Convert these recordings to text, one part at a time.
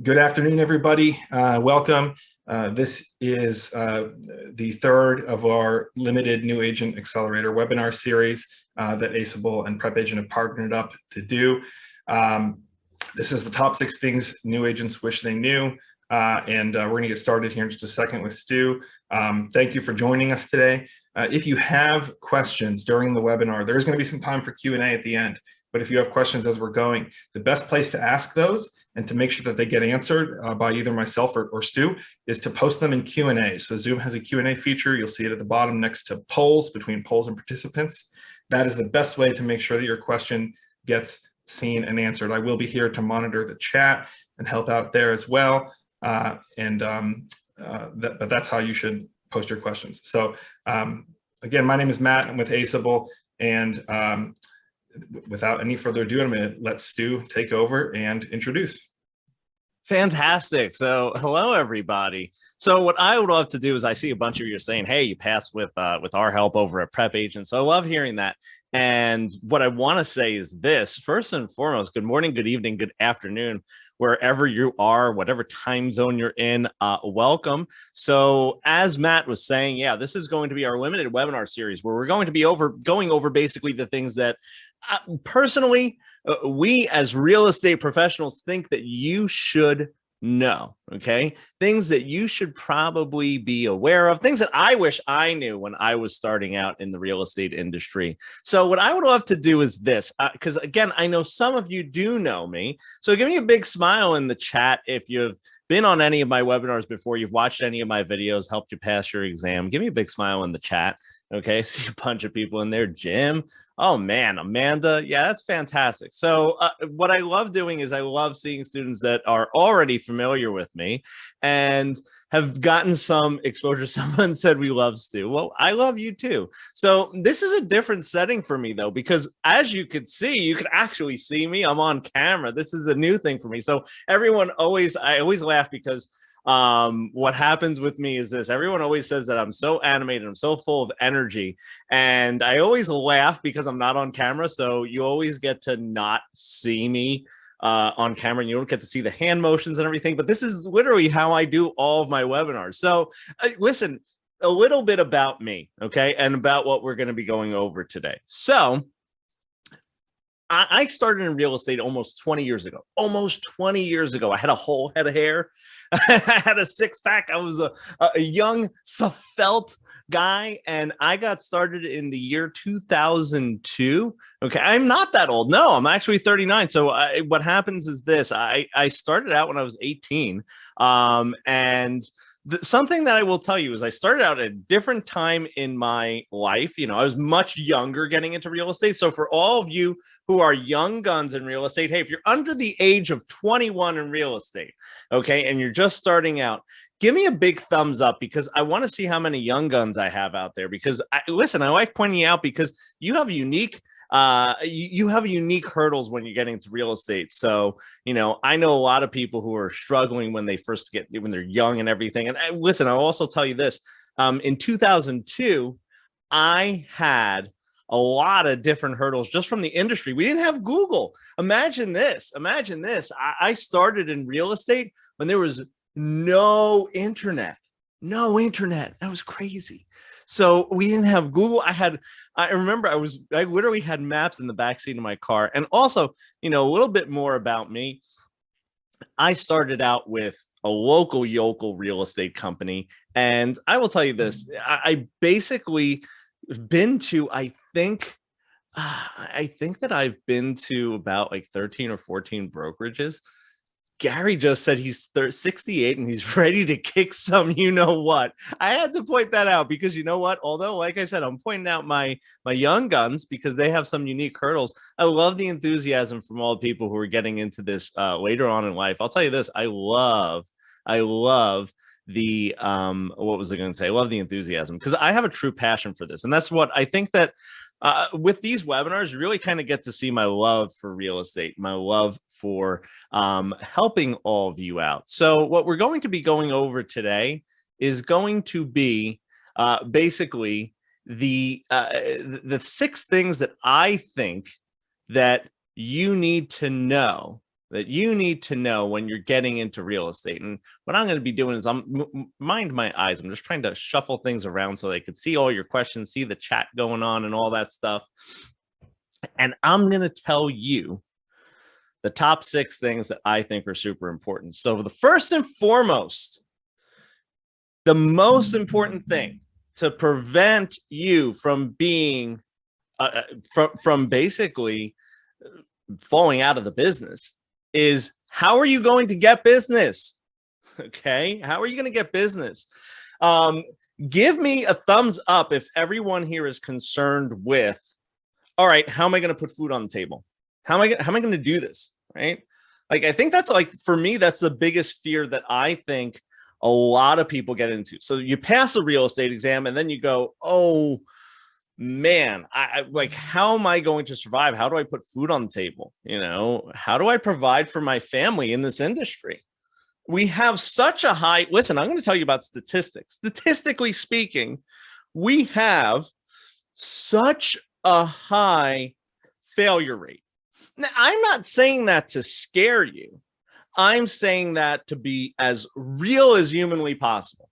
Good afternoon, everybody. Welcome. This is the third of our limited New Agent Accelerator webinar series that Aceable and PrepAgent have partnered up to do. This is the top 6 things new agents wish they knew. And we're going to get started here in just a second with Stu. Thank you for joining us today. If you have questions during the webinar, there's going to be some time for Q&A at the end. But if you have questions as we're going, the best place to ask those and to make sure that they get answered by either myself or Stu is to post them in Q&A. So Zoom has a Q&A feature. You'll see it at the bottom next to polls, between polls and participants. That is the best way to make sure that your question gets seen and answered. I will be here to monitor the chat and help out there as well. But that's how you should post your questions. So again, my name is Matt. I'm with Aceable, and without any further ado, I'm going to let Stu take over and introduce. Fantastic. So hello, everybody. So what I would love to do is I see a bunch of you saying, hey, you passed with our help over at PrepAgent. So I love hearing that. And what I want to say is this: first and foremost, good morning, good evening, good afternoon, wherever you are, whatever time zone you're in, welcome. So as Matt was saying, yeah, this is going to be our limited webinar series where we're going to be going over basically the things that personally, we as real estate professionals think that you should know, okay? Things that you should probably be aware of, things that I wish I knew when I was starting out in the real estate industry. So what I would love to do is this, because again, I know some of you do know me. So give me a big smile in the chat if you've been on any of my webinars before, you've watched any of my videos, helped you pass your exam. Give me a big smile in the chat. Okay, I see a bunch of people in there. Jim, oh man, Amanda, yeah, that's fantastic. So what I love doing is I love seeing students that are already familiar with me and have gotten some exposure. Someone said we love Stu. Well, I love you too. So this is a different setting for me though, because as you could see, you could actually see me. I'm on camera. This is a new thing for me. So I always laugh because what happens with me is this: everyone always says that I'm so animated, I'm so full of energy, and I always laugh because I'm not on camera. So you always get to not see me on camera, and you don't get to see the hand motions and everything. But this is literally how I do all of my webinars. So listen, a little bit about me, okay, and about what we're going to be going over today. So I started in real estate almost 20 years ago. Almost 20 years ago, I had a whole head of hair. I had a 6-pack. I was a young, svelte guy, and I got started in the year 2002. Okay, I'm not that old. No, I'm actually 39. So what happens is this: I started out when I was 18, and something that I will tell you is I started out at a different time in my life. You know, I was much younger getting into real estate. So for all of you who are young guns in real estate, hey, if you're under the age of 21 in real estate, okay, and you're just starting out, give me a big thumbs up, because I want to see how many young guns I have out there. Because listen, I like pointing out because you have unique you have unique hurdles when you get into real estate. So, you know, I know a lot of people who are struggling when they're young and everything. And listen, I'll also tell you this. In 2002, I had a lot of different hurdles just from the industry. We didn't have Google. Imagine this. I started in real estate when there was no internet. That was crazy. So we didn't have Google. I remember I literally had maps in the backseat of my car. And also, you know, a little bit more about me. I started out with a local yokel real estate company. And I will tell you this: I basically been to, I think that I've been to about like 13 or 14 brokerages. Gary just said he's 68 and he's ready to kick some, you know what. I had to point that out because, you know what, although, like I said, I'm pointing out my young guns because they have some unique hurdles. I love the enthusiasm from all the people who are getting into this later on in life. I'll tell you this: I love the what was I going to say? I love the enthusiasm, because I have a true passion for this. And that's what I think that with these webinars, you really kind of get to see my love for real estate, my love for helping all of you out. So what we're going to be going over today is going to be basically the 6 things that I think that you need to know, that you need to know when you're getting into real estate. And what I'm going to be doing is mind my eyes. I'm just trying to shuffle things around so they could see all your questions, see the chat going on and all that stuff. And I'm going to tell you the top 6 things that I think are super important. So the first and foremost, the most important thing to prevent you from being from basically falling out of the business is, how are you going to get business? Okay, how are you going to get business? Give me a thumbs up if everyone here is concerned with, all right, how am I going to put food on the table? How am I going to do this? Right? Like, I think that's, like, for me, that's the biggest fear that I think a lot of people get into. So you pass a real estate exam and then you go, oh man, I like, how am I going to survive? How do I put food on the table? You know, how do I provide for my family in this industry? We have such a high, listen, I'm going to tell you about statistics. Statistically speaking, we have such a high failure rate. Now, I'm not saying that to scare you. I'm saying that to be as real as humanly possible.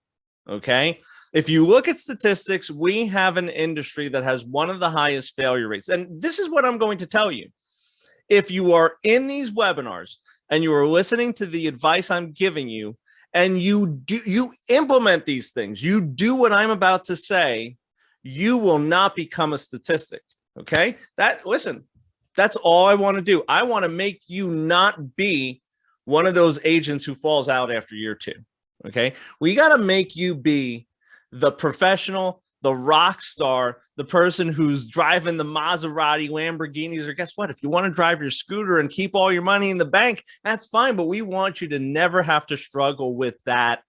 Okay. If you look at statistics, we have an industry that has one of the highest failure rates. And this is what I'm going to tell you. If you are in these webinars and you are listening to the advice I'm giving you, and you implement these things, you do what I'm about to say, you will not become a statistic. Okay. Listen, that's all I want to do. I want to make you not be one of those agents who falls out after year 2. Okay. We got to make you be the professional, the rock star, the person who's driving the Maserati, Lamborghinis, or guess what? If you want to drive your scooter and keep all your money in the bank, that's fine. But we want you to never have to struggle with that.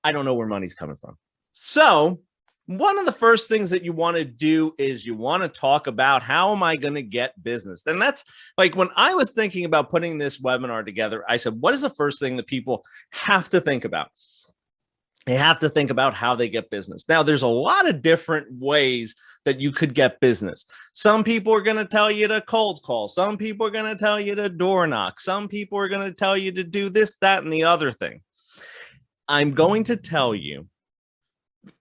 I don't know where money's coming from. So one of the first things that you want to do is you want to talk about, how am I going to get business? And that's like, when I was thinking about putting this webinar together, I said, what is the first thing that people have to think about? They have to think about how they get business. Now, there's a lot of different ways that you could get business. Some people are going to tell you to cold call. Some people are going to tell you to door knock. Some people are going to tell you to do this, that, and the other thing. I'm going to tell you,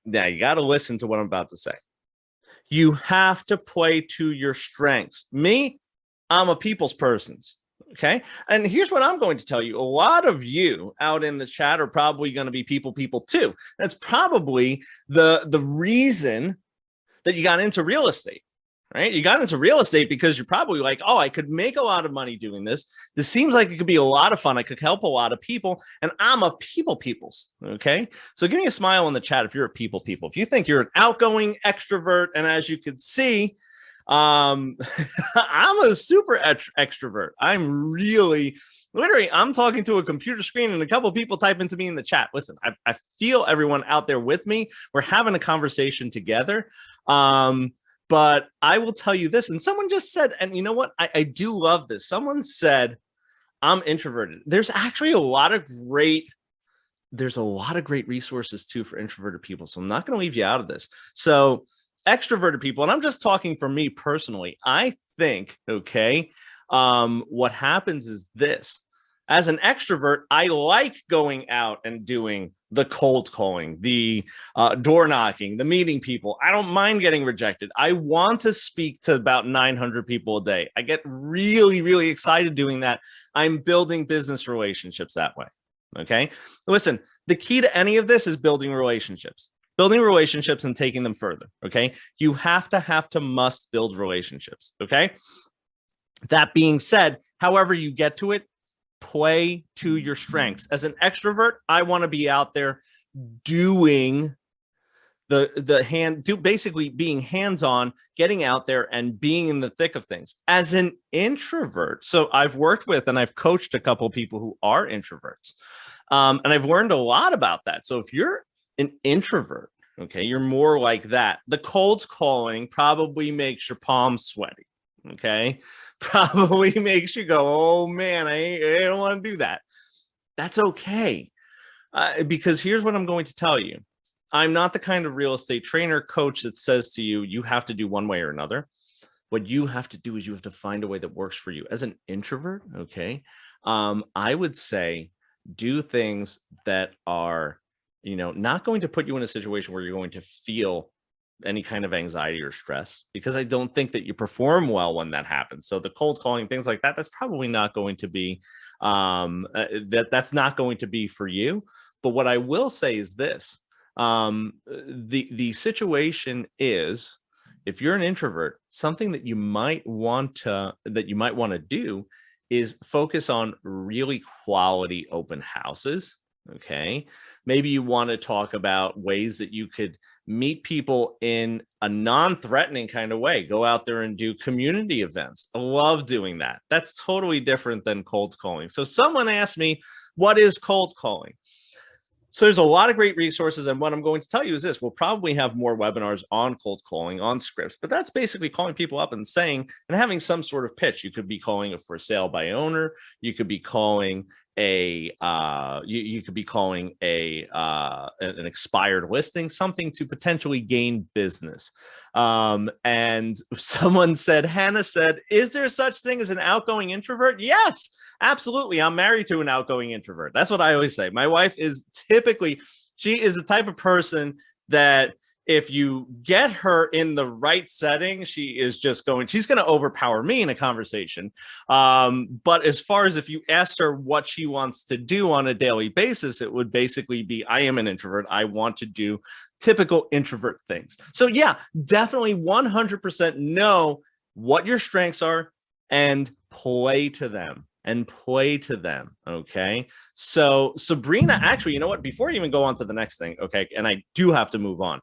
now you got to listen to what I'm about to say. You have to play to your strengths. Me, I'm a people's person. Okay. And here's what I'm going to tell you. A lot of you out in the chat are probably going to be people too. That's probably the reason that you got into real estate, right? You got into real estate because you're probably like, oh, I could make a lot of money doing this. This seems like it could be a lot of fun. I could help a lot of people, and I'm a people's. Okay. So give me a smile in the chat if you're a people. If you think you're an outgoing extrovert, and as you can see, I'm a super extrovert. I'm really, literally, I'm talking to a computer screen and a couple of people typing to me in the chat. Listen, I feel everyone out there with me. We're having a conversation together. But I will tell you this, and someone just said, and you know what? I do love this. Someone said, I'm introverted. There's actually a lot of great resources too for introverted people. So I'm not going to leave you out of this. So extroverted people, and I'm just talking for me personally, I think, okay, what happens is this. As an extrovert, I like going out and doing the cold calling, the door knocking, the meeting people. I don't mind getting rejected. I want to speak to about 900 people a day. I get really, really excited doing that. I'm building business relationships that way. Okay. Listen, the key to any of this is building relationships and taking them further. Okay. You have to must build relationships. Okay. That being said, however you get to it, play to your strengths. As an extrovert, I want to be out there doing basically being hands-on, getting out there and being in the thick of things. As an introvert, so I've worked with and I've coached a couple of people who are introverts. And I've learned a lot about that. So if you're an introvert, okay, you're more like that. The cold calling probably makes your palms sweaty. Okay, probably makes you go, oh man, I don't want to do that. That's okay. Because here's what I'm going to tell you. I'm not the kind of real estate trainer coach that says to you, you have to do one way or another. What you have to do is you have to find a way that works for you. As an introvert, okay, I would say do things that are, not going to put you in a situation where you're going to feel any kind of anxiety or stress, because I don't think that you perform well when that happens. So the cold calling, things like that, that's probably not going to be that's not going to be for you. But what I will say is this: the situation is, if you're an introvert, something that you might want to do is focus on really quality open houses. Okay, maybe you want to talk about ways that you could meet people in a non-threatening kind of way. Go out there and do community events. I love doing that. That's totally different than cold calling. So someone asked me, what is cold calling? So there's a lot of great resources. And what I'm going to tell you is this: we'll probably have more webinars on cold calling, on scripts, but that's basically calling people up and saying, and having some sort of pitch. You could be calling a for sale by owner. You could be calling you could be calling an expired listing, something to potentially gain business. And someone said, Hannah said, is there such thing as an outgoing introvert? Yes, absolutely. I'm married to an outgoing introvert. That's what I always say. My wife is she is the type of person that if you get her in the right setting, she's going to overpower me in a conversation. But as far as if you asked her what she wants to do on a daily basis, it would basically be, I am an introvert. I want to do typical introvert things. So yeah, definitely 100% know what your strengths are and play to them. Okay. So Sabrina, actually, you know what? Before you even go on to the next thing, okay, and I do have to move on.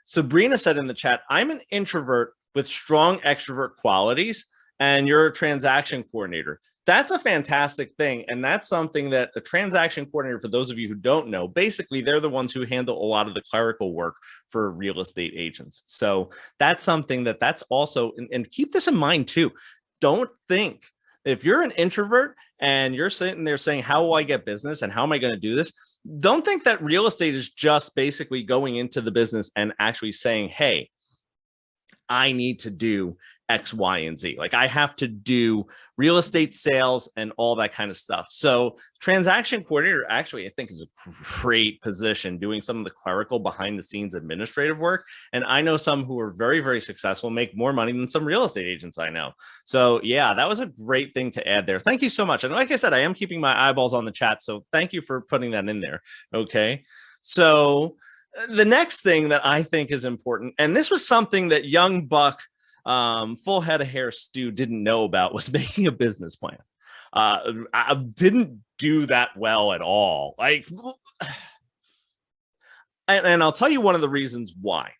Sabrina said in the chat, I'm an introvert with strong extrovert qualities, and you're a transaction coordinator. That's a fantastic thing. And that's something that a transaction coordinator, for those of you who don't know, basically they're the ones who handle a lot of the clerical work for real estate agents. So that's something that's also, and keep this in mind too. Don't think, if you're an introvert and you're sitting there saying, how will I get business and how am I going to do this? Don't think that real estate is just basically going into the business and actually saying, hey, I need to do X, Y, and Z. Like I have to do real estate sales and all that kind of stuff. So transaction coordinator actually, I think, is a great position, doing some of the clerical behind the scenes administrative work. And I know some who are very, very successful, make more money than some real estate agents I know. So yeah, that was a great thing to add there. Thank you so much. And like I said, I am keeping my eyeballs on the chat. So thank you for putting that in there. Okay. So the next thing that I think is important, and this was something that young buck, full head of hair Stu didn't know about, was making a business plan. I didn't do that well at all. Like, and I'll tell you one of the reasons why.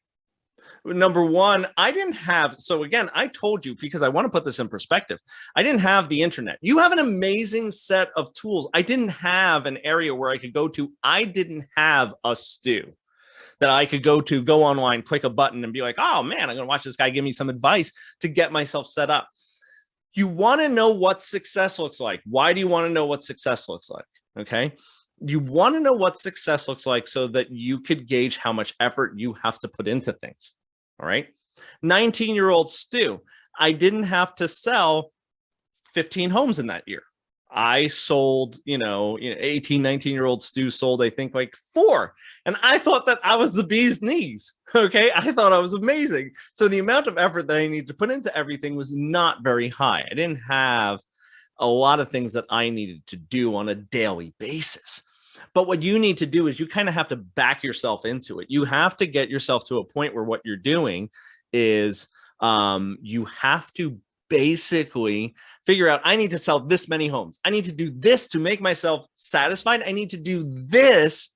Number one, I didn't have, so again, I told you, because I want to put this in perspective, I didn't have the internet. You have an amazing set of tools. I didn't have an area where I could go to. I didn't have a Stu that I could go online, click a button and be like, oh man, I'm going to watch this guy give me some advice to get myself set up. You want to know what success looks like. Why do you want to know what success looks like? Okay. You want to know what success looks like so that you could gauge how much effort you have to put into things. All right. 19-year-old Stu, I didn't have to sell 15 homes in that year. I sold, 18, 19-year-old Stu sold, I think, like 4. And I thought that I was the bee's knees. Okay. I thought I was amazing. So the amount of effort that I needed to put into everything was not very high. I didn't have a lot of things that I needed to do on a daily basis. But what you need to do is you kind of have to back yourself into it. You have to get yourself to a point where what you're doing is you have to basically figure out, I need to sell this many homes. I need to do this to make myself satisfied. I need to do this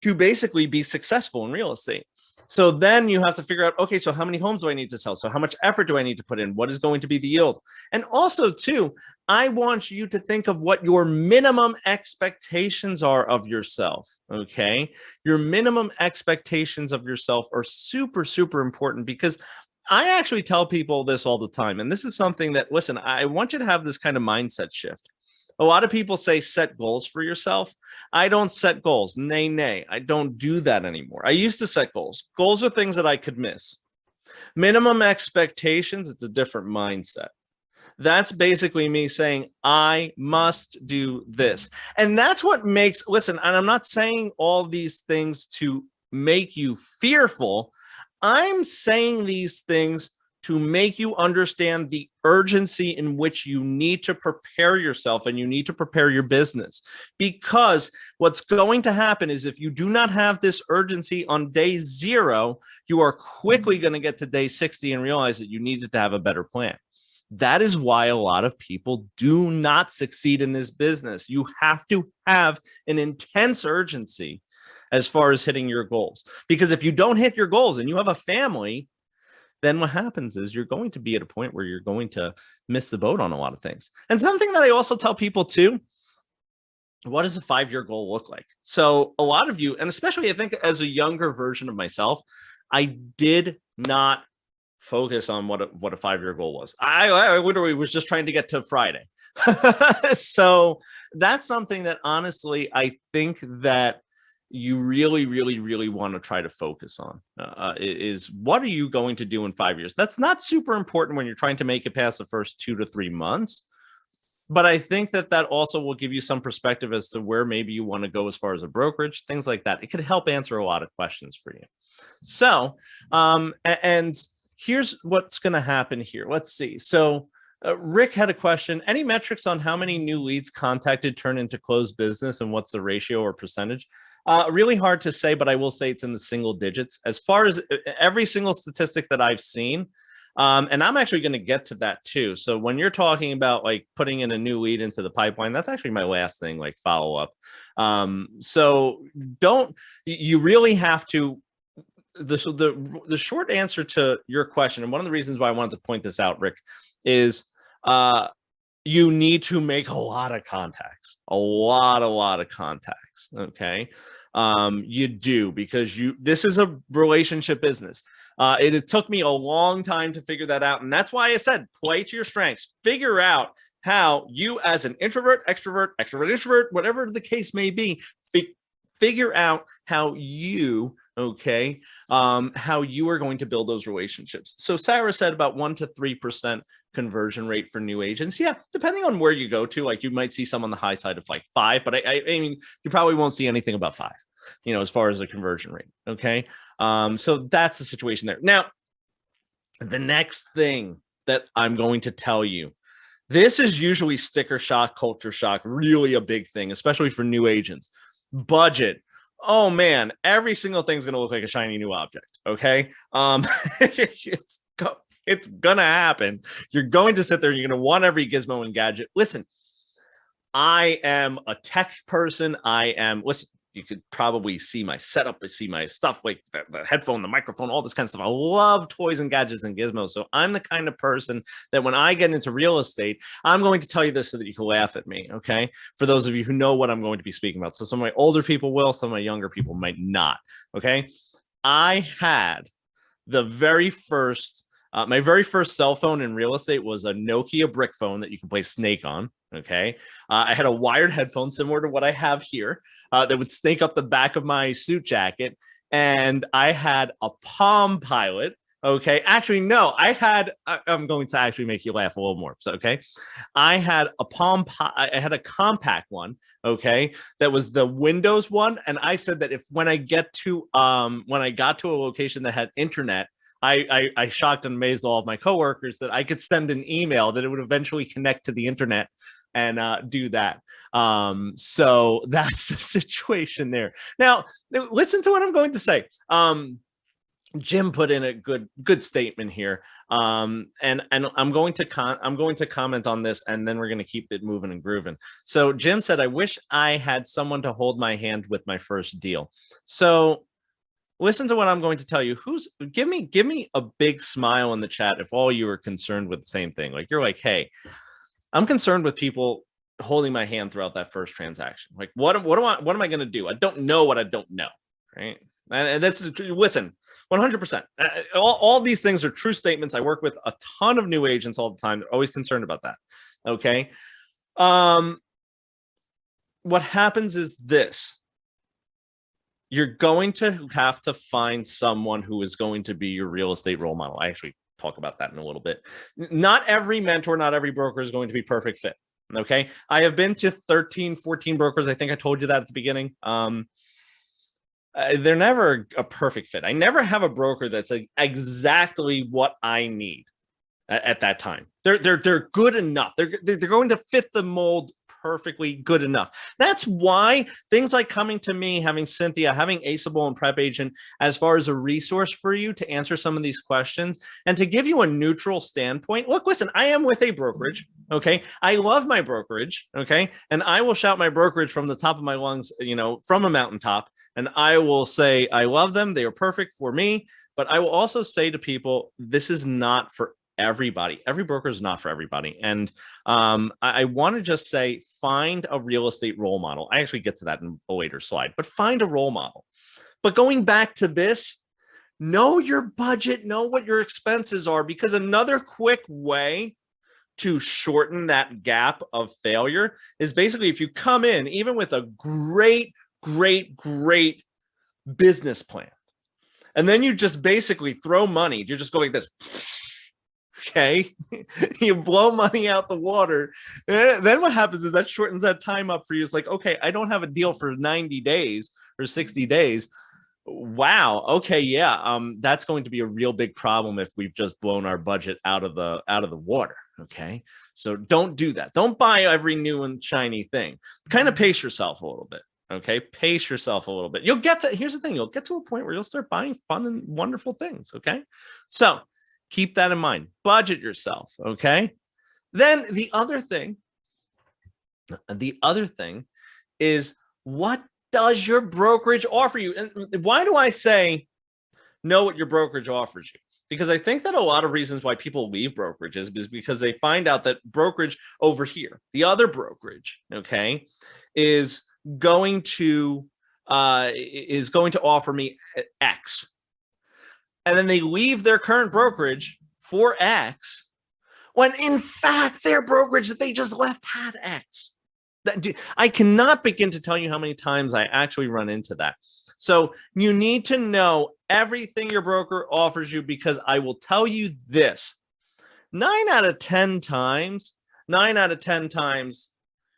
to basically be successful in real estate. So then you have to figure out, okay, so how many homes do I need to sell? So how much effort do I need to put in? What is going to be the yield? And also too, I want you to think of what your minimum expectations are of yourself. Okay. Your minimum expectations of yourself are super, super important, because I actually tell people this all the time. And this is something that, listen, I want you to have this kind of mindset shift. A lot of people say set goals for yourself. I don't set goals. Nay. I don't do that anymore. I used to set goals. Goals are things that I could miss. Minimum expectations, it's a different mindset. That's basically me saying, I must do this. And that's what makes, listen, and I'm not saying all these things to make you fearful. I'm saying these things to make you understand the urgency in which you need to prepare yourself and you need to prepare your business. Because what's going to happen is if you do not have this urgency on day 0, you are quickly going to get to day 60 and realize that you needed to have a better plan. That is why a lot of people do not succeed in this business. You have to have an intense urgency as far as hitting your goals. Because if you don't hit your goals and you have a family, then what happens is you're going to be at a point where you're going to miss the boat on a lot of things. And something that I also tell people too, what does a 5-year goal look like? So a lot of you, and especially I think as a younger version of myself, I did not focus on what a 5-year goal was. I literally was just trying to get to Friday. So that's something that honestly, I think that you really, really, really want to try to focus on is what are you going to do in 5 years? That's not super important when you're trying to make it past the first 2 to 3 months. But I think that that also will give you some perspective as to where maybe you want to go as far as a brokerage, things like that. It could help answer a lot of questions for you. So, and here's what's going to happen here. Let's see. So Rick had a question. Any metrics on how many new leads contacted turn into closed business and what's the ratio or percentage? Really hard to say, but I will say it's in the single digits. As far as every single statistic that I've seen, and I'm actually going to get to that too. So when you're talking about like putting in a new lead into the pipeline, that's actually my last thing, like follow up. So you really have to, the short answer to your question, and one of the reasons why I wanted to point this out, Rick, is you need to make a lot of contacts, a lot of contacts. Okay. You do, because this is a relationship business. It took me a long time to figure that out. And that's why I said, play to your strengths, figure out how you as an introvert, extrovert, introvert, whatever the case may be, figure out how you, okay, how you are going to build those relationships. So Sarah said about 1 to 3% conversion rate for new agents. Yeah, depending on where you go to, like you might see some on the high side of like 5, but I mean, you probably won't see anything about 5, as far as the conversion rate. Okay. So that's the situation there. Now, the next thing that I'm going to tell you, this is usually sticker shock, culture shock, really a big thing, especially for new agents. Budget. Oh man, every single thing's going to look like a shiny new object. Okay. It's gonna happen. You're going to sit there, you're gonna want every gizmo and gadget. Listen, I am a tech person. Listen, you could probably see my setup, see my stuff, like the headphone, the microphone, all this kind of stuff. I love toys and gadgets and gizmos. So I'm the kind of person that when I get into real estate, I'm going to tell you this so that you can laugh at me, okay? For those of you who know what I'm going to be speaking about. So some of my older people will, some of my younger people might not, okay? I had the very first my very first cell phone in real estate was a Nokia brick phone that you can play Snake on. Okay. I had a wired headphone similar to what I have here that would snake up the back of my suit jacket. And I had a Palm Pilot. Okay. Actually, no, I'm going to actually make you laugh a little more. So, okay. I had I had a compact one. Okay. That was the Windows one. And I said that when I got to a location that had internet, I shocked and amazed all of my coworkers that I could send an email that it would eventually connect to the internet and do that. So that's the situation there. Now, listen to what I'm going to say. Jim put in a good statement here, and I'm going to comment on this, and then we're going to keep it moving and grooving. So Jim said, "I wish I had someone to hold my hand with my first deal." So listen to what I'm going to tell you. Give me a big smile in the chat if all you are concerned with the same thing. Like you're like, hey, I'm concerned with people holding my hand throughout that first transaction. Like, what am I going to do? I don't know what I don't know, right? And that's, listen, 100%. All these things are true statements. I work with a ton of new agents all the time. They're always concerned about that. Okay. What happens is this. You're going to have to find someone who is going to be your real estate role model. I actually talk about that in a little bit. Not every mentor, not every broker is going to be perfect fit. Okay. I have been to 13, 14 brokers. I think I told you that at the beginning. They're never a perfect fit. I never have a broker that's like exactly what I need at that time. They're good enough. They're going to fit the mold perfectly good enough. That's why things like coming to me, having Cynthia, having Aceable and PrepAgent as far as a resource for you to answer some of these questions and to give you a neutral standpoint. Look, listen, I am with a brokerage. Okay. I love my brokerage. Okay. And I will shout my brokerage from the top of my lungs, you know, from a mountaintop. And I will say, I love them. They are perfect for me. But I will also say to people, this is not for everybody. Every broker is not for everybody. And I want to just say, find a real estate role model. I actually get to that in a later slide, but find a role model. But going back to this, know your budget, know what your expenses are, because another quick way to shorten that gap of failure is basically if you come in, even with a great business plan, and then you just basically throw money, you just go like this. Okay, you blow money out the water. Then what happens is that shortens that time up for you. It's like, okay, I don't have a deal for 90 days or 60 days. Wow. Okay. Yeah. That's going to be a real big problem if we've just blown our budget out of the water. Okay. So don't do that. Don't buy every new and shiny thing. Kind of pace yourself a little bit. Okay. Pace yourself a little bit. You'll get to, here's the thing. You'll get to a point where you'll start buying fun and wonderful things. Okay. So keep that in mind. Budget yourself. Okay. Then the other thing is, what does your brokerage offer you? And why do I say know what your brokerage offers you? Because I think that a lot of reasons why people leave brokerages is because they find out that brokerage over here, the other brokerage, okay, is going to offer me X. And then they leave their current brokerage for X, when in fact their brokerage that they just left had X. I cannot begin to tell you how many times I actually run into that. So you need to know everything your broker offers you, because I will tell you this, 9 out of 10 times,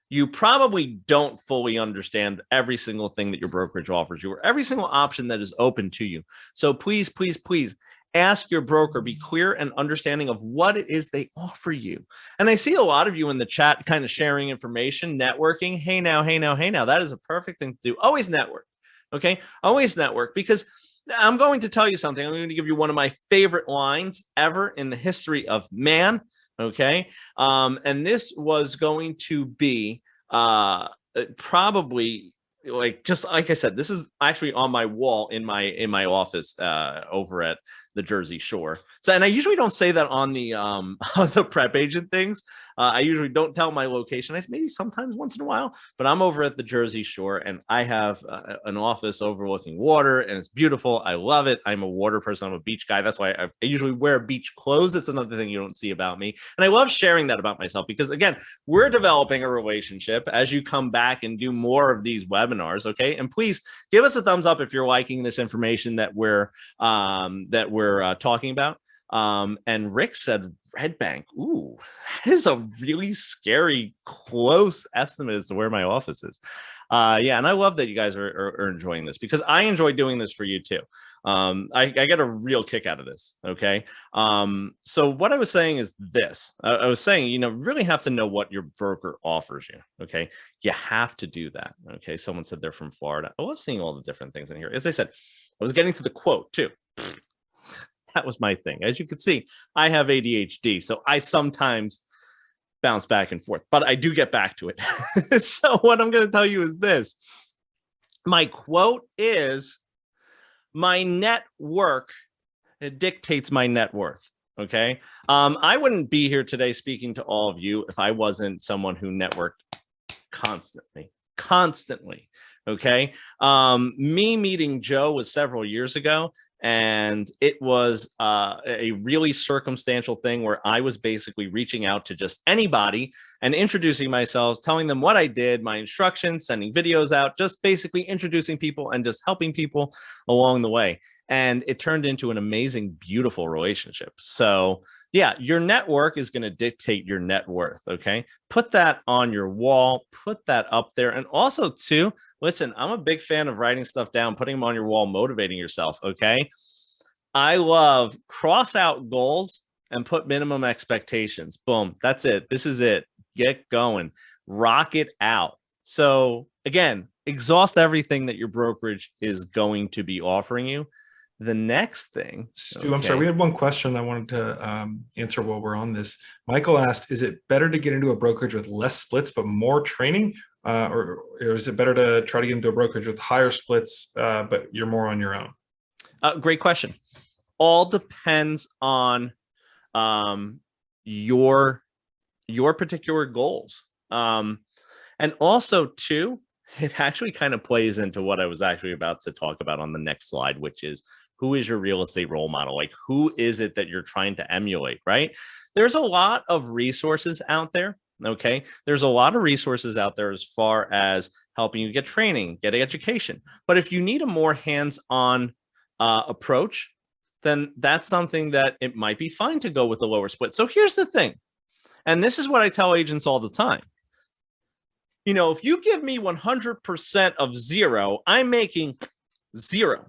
you probably don't fully understand every single thing that your brokerage offers you or every single option that is open to you. So please, please, please ask your broker, be clear and understanding of what it is they offer you. And I see a lot of you in the chat kind of sharing information, networking. Hey now, hey now, hey now. That is a perfect thing to do. Always network. Okay. Always network, because I'm going to tell you something. I'm going to give you one of my favorite lines ever in the history of man. Okay. And this was going to be probably, like, just like I said, this is actually on my wall in my office over at the Jersey Shore. So, and I usually don't say that on the PrepAgent things. I usually don't tell my location. Maybe sometimes once in a while, but I'm over at the Jersey Shore, and I have an office overlooking water, and it's beautiful. I love it. I'm a water person. I'm a beach guy. That's why I usually wear beach clothes. That's another thing you don't see about me. And I love sharing that about myself, because again, we're developing a relationship as you come back and do more of these webinars. Okay. And please give us a thumbs up if you're liking this information that we're talking about. And Rick said Red Bank. Ooh, that is a really scary, close estimate as to where my office is. Yeah, and I love that you guys are enjoying this, because I enjoy doing this for you too. I get a real kick out of this. Okay. So what I was saying is this. I was saying, you know, really have to know what your broker offers you. Okay. You have to do that. Okay. Someone said they're from Florida. I love seeing all the different things in here. As I said, I was getting to the quote too. That was my thing. As you can see, I have ADHD, so I sometimes bounce back and forth, but I do get back to it. So what I'm going to tell you is this. My quote is, my network dictates my net worth. Okay. I wouldn't be here today speaking to all of you if I wasn't someone who networked constantly. Okay. Me meeting Joe was several years ago. And it was a really circumstantial thing where I was basically reaching out to just anybody and introducing myself, telling them what I did, my instructions, sending videos out, just basically introducing people and just helping people along the way. and it turned into an amazing, beautiful relationship. So yeah, your network is going to dictate your net worth. Okay. Put that on your wall, put that up there. And also too, listen, I'm a big fan of writing stuff down, putting them on your wall, motivating yourself. Okay. I love cross out goals and put minimum expectations. Boom. That's it. This is it. Get going, rock it out. So again, exhaust everything that your brokerage is going to be offering you. The next thing, Stu, I'm sorry, we had one question I wanted to answer while we're on this. Michael asked, is it better to get into a brokerage with less splits but more training, or is it better to try to get into a brokerage with higher splits but you're more on your own? Great question. All depends on your particular goals, and also too, it actually kind of plays into what I was actually about to talk about on the next slide, which is, who is your real estate role model? Like, who is it that you're trying to emulate, right? There's a lot of resources out there. Okay. There's a lot of resources out there as far as helping you get training, get education. But if you need a more hands-on approach, then that's something that it might be fine to go with a lower split. So here's the thing. And this is what I tell agents all the time. You know, if you give me 100% of zero, I'm making zero.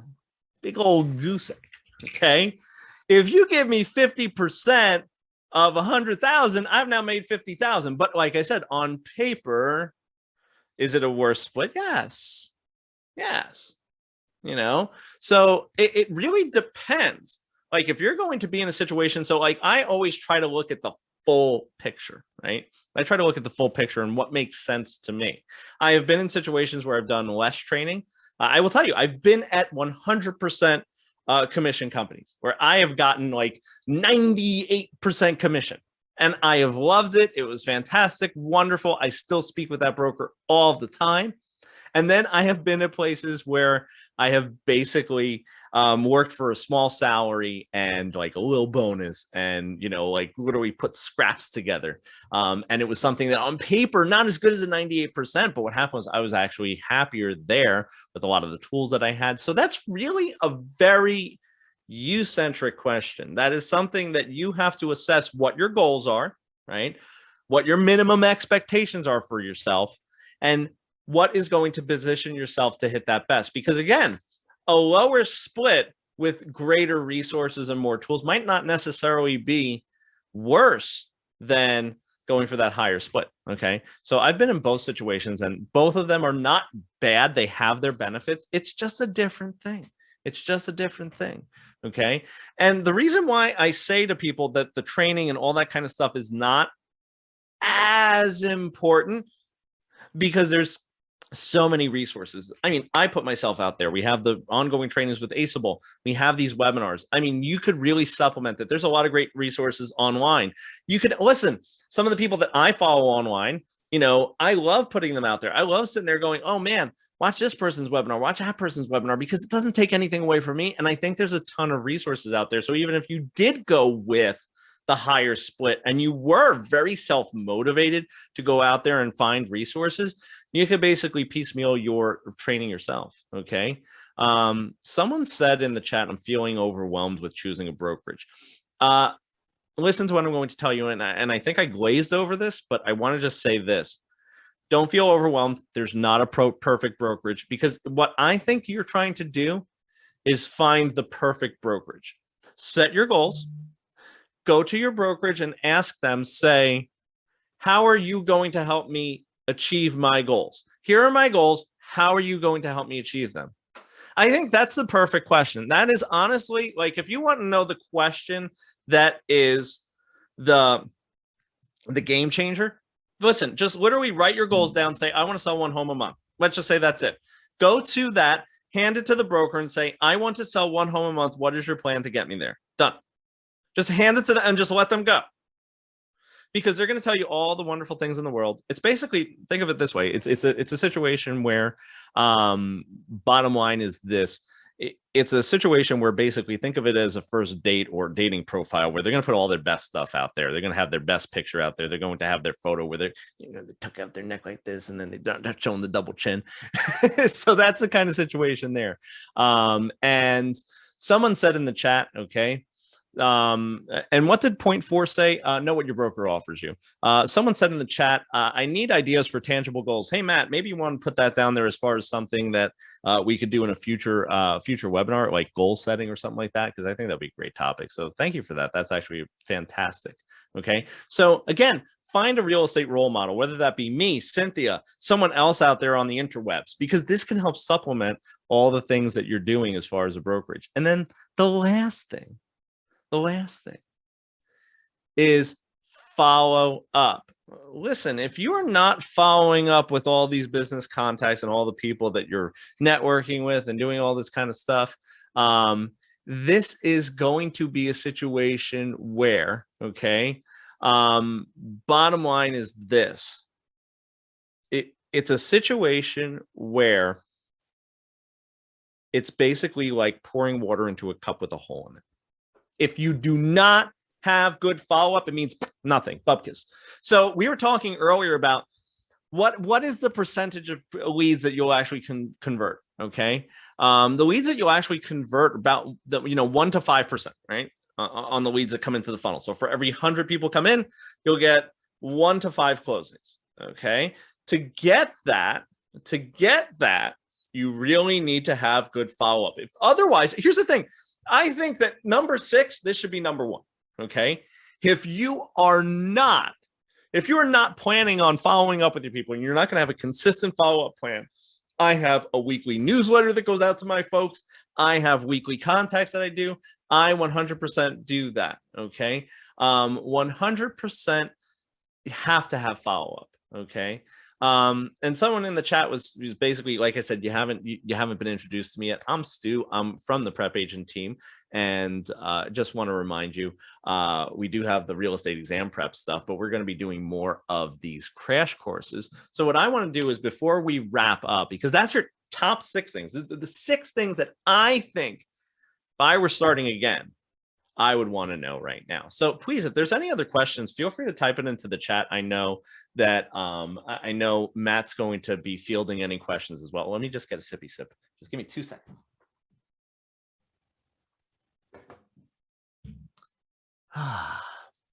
Big old goose egg. Okay. If you give me 50% of 100,000, I've now made 50,000. But like I said, on paper, is it a worse split? Yes. Yes. You know, so it really depends. Like, if you're going to be in a situation, so like, I always try to look at the full picture, right? I try to look at the full picture and what makes sense to me. I have been in situations where I've done less training. I will tell you, I've been at 100% commission companies where I have gotten like 98% commission, and I have loved it. It was fantastic, wonderful. I still speak with that broker all the time. And then I have been at places where I have basically worked for a small salary and like a little bonus, and, you know, like, what do we put scraps together? And it was something that on paper, not as good as a 98%, but what happened was I was actually happier there with a lot of the tools that I had. So that's really a very you-centric question. That is something that you have to assess what your goals are, right? What your minimum expectations are for yourself, and what is going to position yourself to hit that best. Because again, a lower split with greater resources and more tools might not necessarily be worse than going for that higher split. Okay. So I've been in both situations, and both of them are not bad. They have their benefits. It's just a different thing. It's just a different thing. Okay. And the reason why I say to people that the training and all that kind of stuff is not as important, because there's so many resources. I mean, I put myself out there. We have the ongoing trainings with Aceable. We have these webinars. I mean, you could really supplement that. There's a lot of great resources online. You could listen. Some of the people that I follow online, you know, I love putting them out there. I love sitting there going, oh man, watch this person's webinar, watch that person's webinar, because it doesn't take anything away from me. And I think there's a ton of resources out there. So even if you did go with the higher split and you were very self-motivated to go out there and find resources, you could basically piecemeal your training yourself. Okay. Someone said in the chat, I'm feeling overwhelmed with choosing a brokerage. Listen to what I'm going to tell you. And I think I glazed over this, but I want to just say this. Don't feel overwhelmed. There's not a perfect brokerage, because what I think you're trying to do is find the perfect brokerage. Set your goals. Go to your brokerage and ask them, say, how are you going to help me achieve my goals? Here are my goals. How are you going to help me achieve them? I think that's the perfect question. That is honestly, like, if you want to know the question that is the game changer, listen, just literally write your goals down. Say, I want to sell one home a month. Let's just say that's it. Go to that, hand it to the broker and say, I want to sell one home a month. What is your plan to get me there? Done. Just hand it to them and just let them go, because they're going to tell you all the wonderful things in the world. It's basically, think of it this way. It's a situation where, bottom line is this. It's a situation where basically think of it as a first date or dating profile, where they're going to put all their best stuff out there. They're going to have their best picture out there. They're going to have their photo where they tuck out their neck like this, and then they're showing the double chin. So that's the kind of situation there. And Someone said in the chat, okay, and what did point 4 say? Know what your broker offers you. Someone said in the chat, I need ideas for tangible goals. Hey, Matt, maybe you want to put that down there as far as something that we could do in a future webinar, like goal setting or something like that, because I think that'd be a great topic. So thank you for that. That's actually fantastic. Okay. So again, find a real estate role model, whether that be me, Cynthia, someone else out there on the interwebs, because this can help supplement all the things that you're doing as far as a brokerage. And then the last thing is follow up. Listen, if you are not following up with all these business contacts and all the people that you're networking with and doing all this kind of stuff, this is going to be a situation where, okay, bottom line is this. It's a situation where it's basically like pouring water into a cup with a hole in it. If you do not have good follow-up, it means nothing, bupkis. So we were talking earlier about what is the percentage of leads that you'll actually convert, okay? The leads that you'll actually convert about 1 to 5%, right? On the leads that come into the funnel. So for every 100 people come in, you'll get 1 to 5 closings, okay? To get that, you really need to have good follow-up. If otherwise, here's the thing. I think that number 6, this should be number 1, okay? If you are not planning on following up with your people and you're not going to have a consistent follow-up plan, I have a weekly newsletter that goes out to my folks. I have weekly contacts that I do. I 100% do that, okay? 100% have to have follow-up, okay? And someone in the chat was basically, like I said, you haven't been introduced to me yet. I'm Stu. I'm from the PrepAgent team, and just want to remind you, we do have the real estate exam prep stuff, but we're going to be doing more of these crash courses. So what I want to do is, before we wrap up, because that's your top 6 things, the 6 things that I think if I were starting again, I would want to know right now. So please, if there's any other questions, feel free to type it into the chat. I know that I know Matt's going to be fielding any questions as well. Let me just get a sippy sip. Just give me 2 seconds.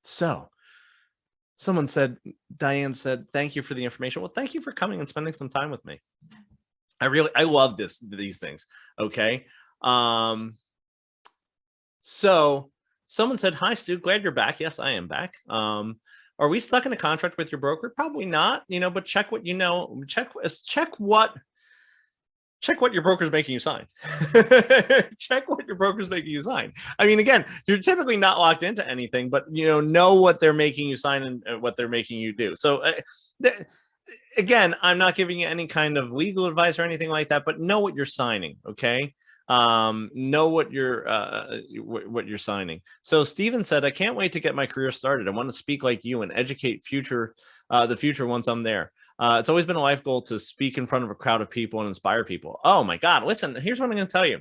So someone said, Diane said, thank you for the information. Well, thank you for coming and spending some time with me. I love these things. Okay. So someone said, hi, Stu, glad you're back. Yes, I am back. Are we stuck in a contract with your broker? Probably not, but check what your broker's making you sign. Check what your broker's making you sign. I mean, again, you're typically not locked into anything, but know what they're making you sign and what they're making you do. So again, I'm not giving you any kind of legal advice or anything like that, but know what you're signing. Okay. Know what you're signing. So Steven said, I can't wait to get my career started. I want to speak like you and educate the future once I'm there. It's always been a life goal to speak in front of a crowd of people and inspire people. Oh my God. Listen, here's what I'm going to tell you.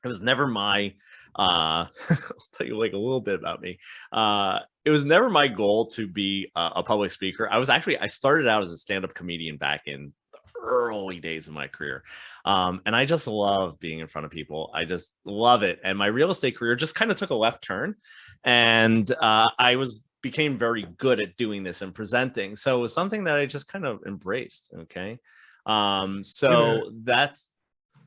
It was never my, I'll tell you like a little bit about me. It was never my goal to be a public speaker. I started out as a stand-up comedian back in early days of my career. And I just love being in front of people. I just love it. And my real estate career just kind of took a left turn, and became very good at doing this and presenting. So it was something that I just kind of embraced. Okay. So that's,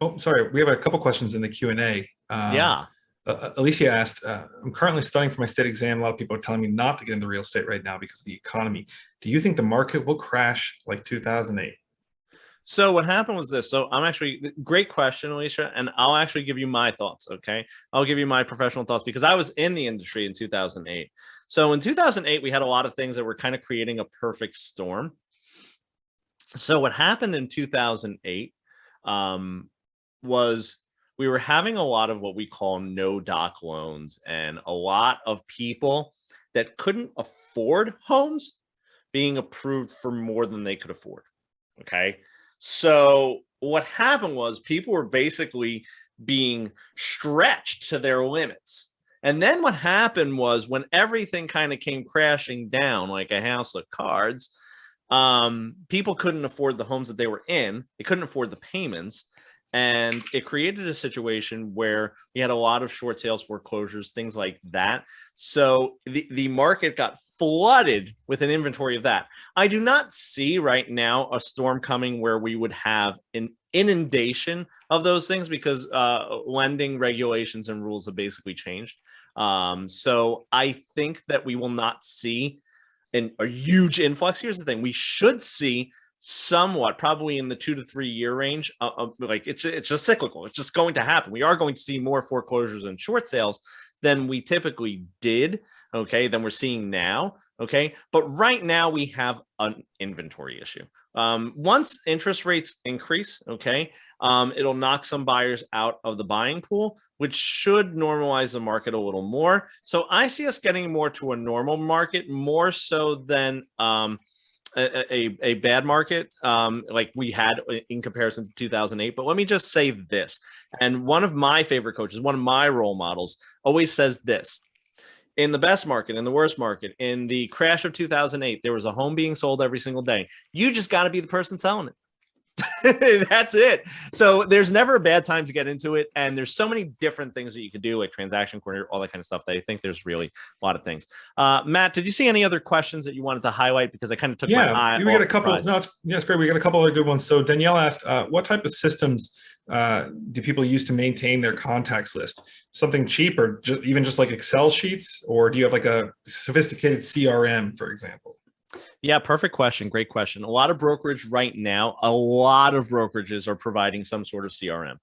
oh, sorry. We have a couple questions in the Q&A. Yeah. Alicia asked, I'm currently studying for my state exam. A lot of people are telling me not to get into real estate right now because of the economy. Do you think the market will crash like 2008? So what happened was this. So great question, Alicia, and I'll actually give you my thoughts, okay? I'll give you my professional thoughts because I was in the industry in 2008. So in 2008, we had a lot of things that were kind of creating a perfect storm. So what happened in 2008 was we were having a lot of what we call no-doc loans, and a lot of people that couldn't afford homes being approved for more than they could afford, okay? So what happened was people were basically being stretched to their limits. And then what happened was when everything kind of came crashing down like a house of cards, people couldn't afford the homes that they were in. They couldn't afford the payments. And it created a situation where we had a lot of short sales, foreclosures, things like that. So the market got flooded with an inventory of that. I do not see right now a storm coming where we would have an inundation of those things, because lending regulations and rules have basically changed. So I think that we will not see a huge influx. Here's the thing: we should see somewhat, probably in the 2 to 3 year range. Like it's just cyclical. It's just going to happen. We are going to see more foreclosures and short sales than we typically did. Okay, than we're seeing now. Okay, but right now we have an inventory issue. Once interest rates increase, okay, it'll knock some buyers out of the buying pool, which should normalize the market a little more. So I see us getting more to a normal market, more so than a bad market like we had in comparison to 2008. But let me just say this, and one of my favorite coaches, one of my role models, always says this: in the best market, in the worst market, in the crash of 2008, there was a home being sold every single day. You just got to be the person selling it. That's it. So there's never a bad time to get into it. And there's so many different things that you could do, like transaction coordinator, all that kind of stuff, that I think there's really a lot of things. Matt, did you see any other questions that you wanted to highlight? Because I kind of took my eye. We got a couple. No, it's great. We got a couple other good ones. So Danielle asked, what type of systems do people use to maintain their contacts list? Something cheap, or even just like Excel sheets? Or do you have like a sophisticated CRM, for example? Yeah, perfect question. Great question. A lot of brokerage right now, a lot of brokerages are providing some sort of CRM.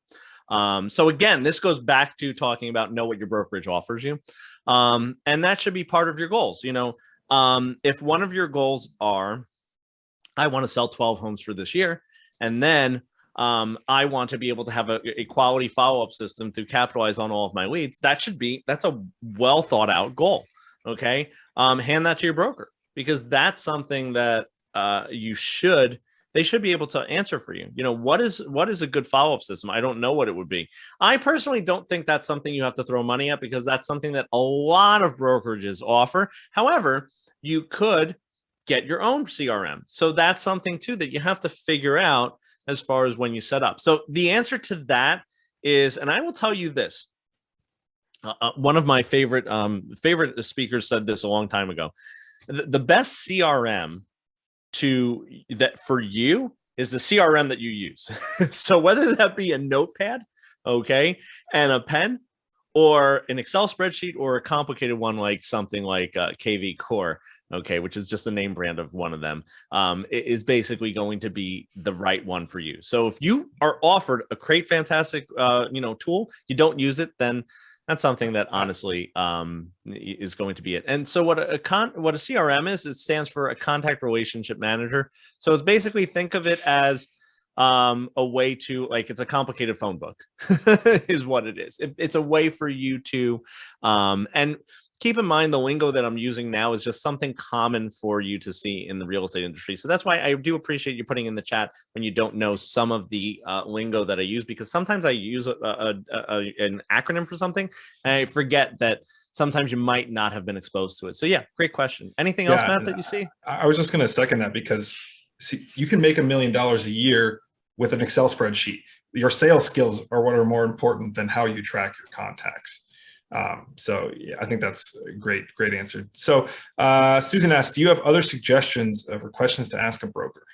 So again, this goes back to talking about know what your brokerage offers you. And that should be part of your goals. You know, if one of your goals are, I want to sell 12 homes for this year, and then I want to be able to have a quality follow-up system to capitalize on all of my leads, that's a well thought out goal. Okay. Hand that to your broker, because that's something that they should be able to answer for you. You know, what is a good follow-up system? I don't know what it would be. I personally don't think that's something you have to throw money at, because that's something that a lot of brokerages offer. However, you could get your own CRM. So that's something too that you have to figure out as far as when you set up. So the answer to that is, and I will tell you this, one of my favorite speakers said this a long time ago: the best CRM for you is the CRM that you use. So whether that be a notepad, okay, and a pen, or an Excel spreadsheet, or a complicated one like something like KV Core, okay, which is just a name brand of one of them, it is basically going to be the right one for you. So if you are offered a great, fantastic, tool, you don't use it, then that's something that honestly is going to be it. And so what a CRM is, it stands for a contact relationship manager. So it's basically, think of it as a way to, like, it's a complicated phone book is what it is. It's a way for you to, and keep in mind, the lingo that I'm using now is just something common for you to see in the real estate industry. So that's why I do appreciate you putting in the chat when you don't know some of the lingo that I use, because sometimes I use an acronym for something and I forget that sometimes you might not have been exposed to it. So yeah, great question. Anything else, Matt, that you see? I was just going to second that, because you can make $1 million a year with an Excel spreadsheet. Your sales skills are what are more important than how you track your contacts. So yeah, I think that's a great answer. So Susan asked, do you have other suggestions or questions to ask a broker?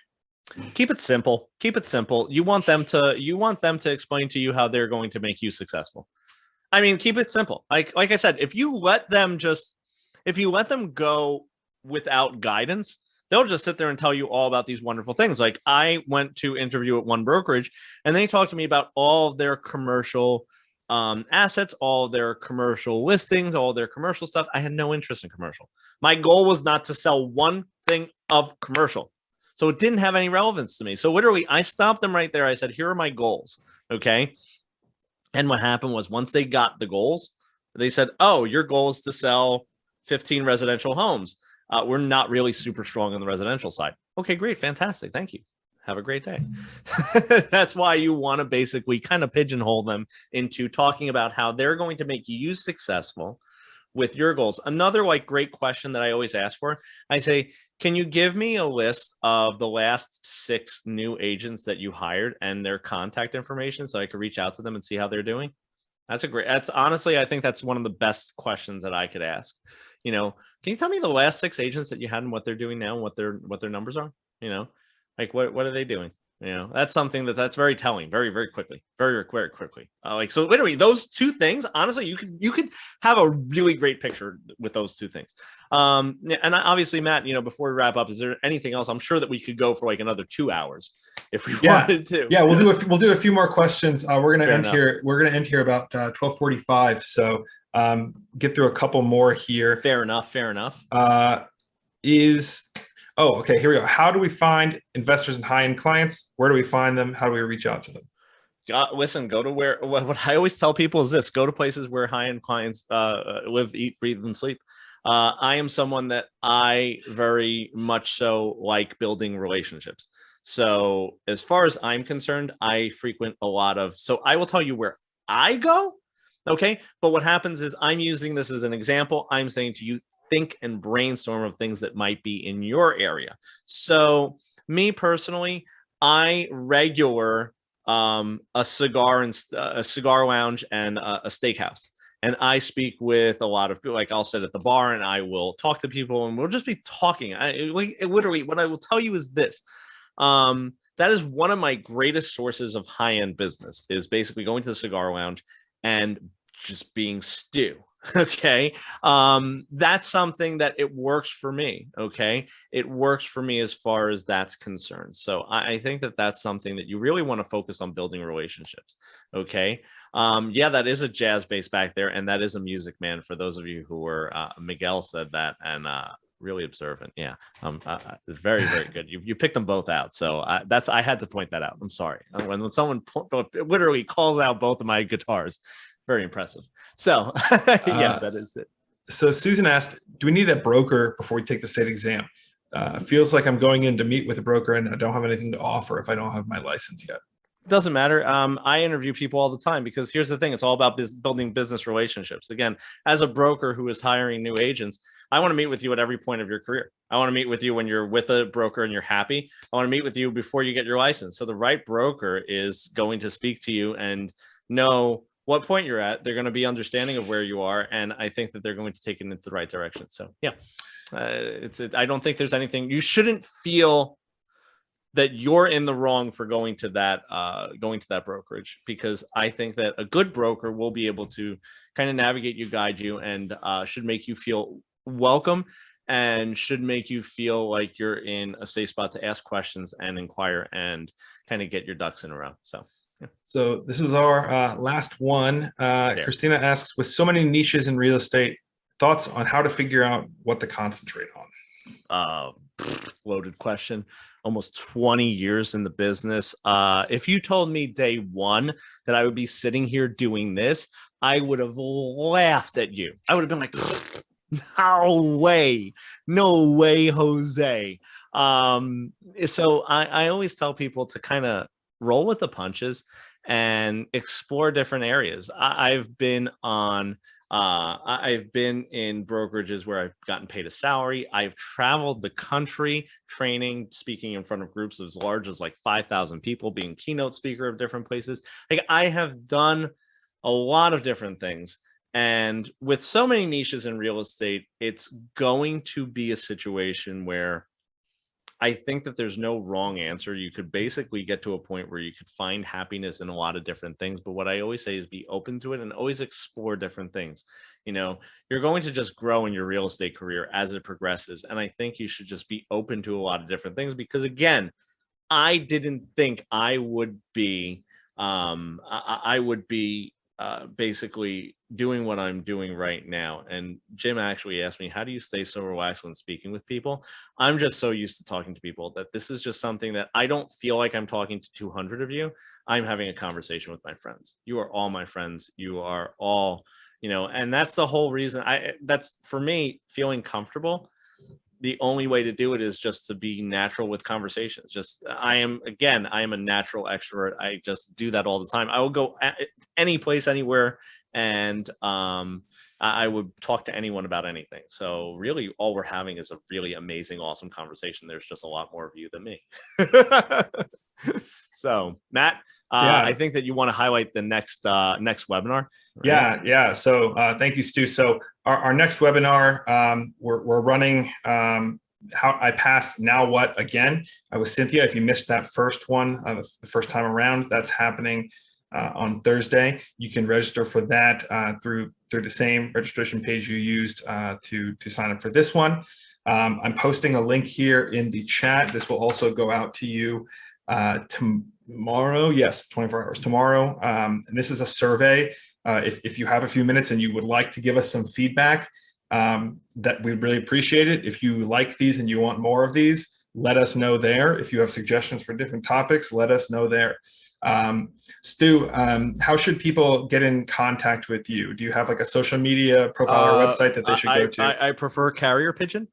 Keep it simple. Keep it simple. You want them to explain to you how they're going to make you successful. I mean, keep it simple. Like I said, if you let them go without guidance, they'll just sit there and tell you all about these wonderful things. Like, I went to interview at one brokerage, and they talked to me about all of their commercial assets, all their commercial listings, all their commercial stuff. I had no interest in commercial. My goal was not to sell one thing of commercial. So it didn't have any relevance to me. So literally, I stopped them right there. I said, here are my goals. Okay. And what happened was, once they got the goals, they said, oh, your goal is to sell 15 residential homes. We're not really super strong on the residential side. Okay, great. Fantastic. Thank you. Have a great day. That's why you want to basically kind of pigeonhole them into talking about how they're going to make you successful with your goals. Another like great question that I always ask for, I say, can you give me a list of the last 6 new agents that you hired and their contact information so I could reach out to them and see how they're doing? That's honestly, I think that's one of the best questions that I could ask. You know, can you tell me the last 6 agents that you had and what they're doing now and what their numbers are? You know, like what are they doing? You know, that's something that's very telling, very, very quickly, very, very quickly. Like, so literally those 2 things, honestly, you could have a really great picture with those 2 things. And obviously, Matt, you know, before we wrap up, is there anything else? I'm sure that we could go for like another 2 hours if we wanted to. Yeah, we'll do a few more questions. We're gonna Fair end enough. here. We're gonna end here about 12:45. So get through a couple more here. Fair enough. Fair enough. Okay, here we go. How do we find investors and high-end clients? Where do we find them? How do we reach out to them? Listen, go to where, what I always tell people is this: go to places where high-end clients live, eat, breathe, and sleep. I am someone that I very much so like building relationships. So as far as I'm concerned, I frequent a lot of, so I will tell you where I go. Okay. But what happens is I'm using this as an example. I'm saying to you, think and brainstorm of things that might be in your area. So me personally, I regular a cigar lounge and a steakhouse. And I speak with a lot of people. Like I'll sit at the bar and I will talk to people and we'll just be talking. Literally, what I will tell you is this. That is one of my greatest sources of high-end business, is basically going to the cigar lounge and just being stew. Okay. That's something that it works for me. Okay. It works for me as far as that's concerned. So I think that that's something that you really want to focus on, building relationships. Okay. Yeah, that is a jazz bass back there. And that is a Music Man. For those of you who were, Miguel said that, and, really observant. Yeah. Very, very good. You picked them both out. So I had to point that out. I'm sorry. When someone literally calls out both of my guitars, very impressive. So yes, that is it. So Susan asked, do we need a broker before we take the state exam? Feels like I'm going in to meet with a broker and I don't have anything to offer if I don't have my license yet. Doesn't matter. I interview people all the time, because here's the thing. It's all about building business relationships. Again, as a broker who is hiring new agents, I want to meet with you at every point of your career. I want to meet with you when you're with a broker and you're happy. I want to meet with you before you get your license. So the right broker is going to speak to you and know what point you're at. They're going to be understanding of where you are. And I think that they're going to take it into the right direction. So yeah, I don't think there's anything, you shouldn't feel that you're in the wrong for going to that brokerage, because I think that a good broker will be able to kind of navigate you, guide you, and should make you feel welcome, and should make you feel like you're in a safe spot to ask questions and inquire and kind of get your ducks in a row. So yeah. So this is our last one. Christina asks, with so many niches in real estate, thoughts on how to figure out what to concentrate on? Loaded question. Almost 20 years in the business. If you told me day one that I would be sitting here doing this, I would have laughed at you. I would have been like, no way, Jose. So I always tell people to kind of roll with the punches and explore different areas. I've been in brokerages where I've gotten paid a salary. I've traveled the country training, speaking in front of groups as large as like 5,000 people, being keynote speaker of different places. Like, I have done a lot of different things. And with so many niches in real estate, it's going to be a situation where I think that there's no wrong answer. You could basically get to a point where you could find happiness in a lot of different things. But what I always say is be open to it and always explore different things. You know, you're going to just grow in your real estate career as it progresses. And I think you should just be open to a lot of different things, because again, I didn't think I would be, basically doing what I'm doing right now. And Jim actually asked me, how do you stay so relaxed when speaking with people? I'm just so used to talking to people that this is just something that I don't feel like I'm talking to 200 of you. I'm having a conversation with my friends. You are all my friends. You are all, and that's the whole reason. That's for me, feeling comfortable. The only way to do it is just to be natural with conversations. I am a natural extrovert. I just do that all the time. I will go any place, anywhere and I would talk to anyone about anything. So really all we're having is a really amazing, awesome conversation. There's just a lot more of you than me. So Matt, I think that you want to highlight the next webinar. Right? Yeah. So thank you, Stu. So our next webinar, we're running how I passed Now What again with Cynthia. If you missed that first one, the first time around, that's happening on Thursday. You can register for that through the same registration page you used to sign up for this one. I'm posting a link here in the chat. This will also go out to you tomorrow. Yes, 24 hours tomorrow. And this is a survey. If you have a few minutes and you would like to give us some feedback, that we'd really appreciate it. If you like these and you want more of these, let us know there. If you have suggestions for different topics, let us know there. Stu, how should people get in contact with you? Do you have like a social media profile or website that they should go to? I prefer carrier pigeon.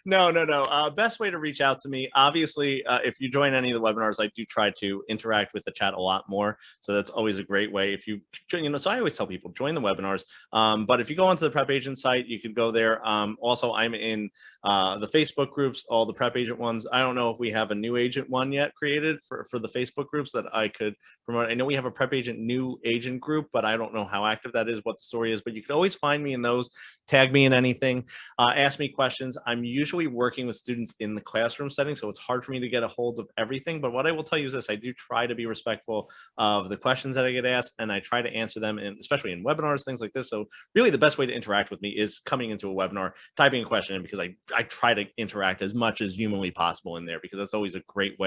No. Best way to reach out to me, obviously, if you join any of the webinars, I do try to interact with the chat a lot more. So that's always a great way. If you join, so I always tell people join the webinars. But if you go onto the PrepAgent site, you can go there. Also, I'm in the Facebook groups, all the PrepAgent ones. I don't know if we have a new agent one yet created for the Facebook groups that I could promote. I know we have a PrepAgent new agent group, but I don't know how active that is, what the story is. But you can always find me in those. Tag me in anything, ask me questions. I'm usually working with students in the classroom setting, so it's hard for me to get a hold of everything. But what I will tell you is this: I do try to be respectful of the questions that I get asked, and I try to answer them, and especially in webinars, things like this. So really the best way to interact with me is coming into a webinar, typing a question in, because I try to interact as much as humanly possible in there, because that's always a great way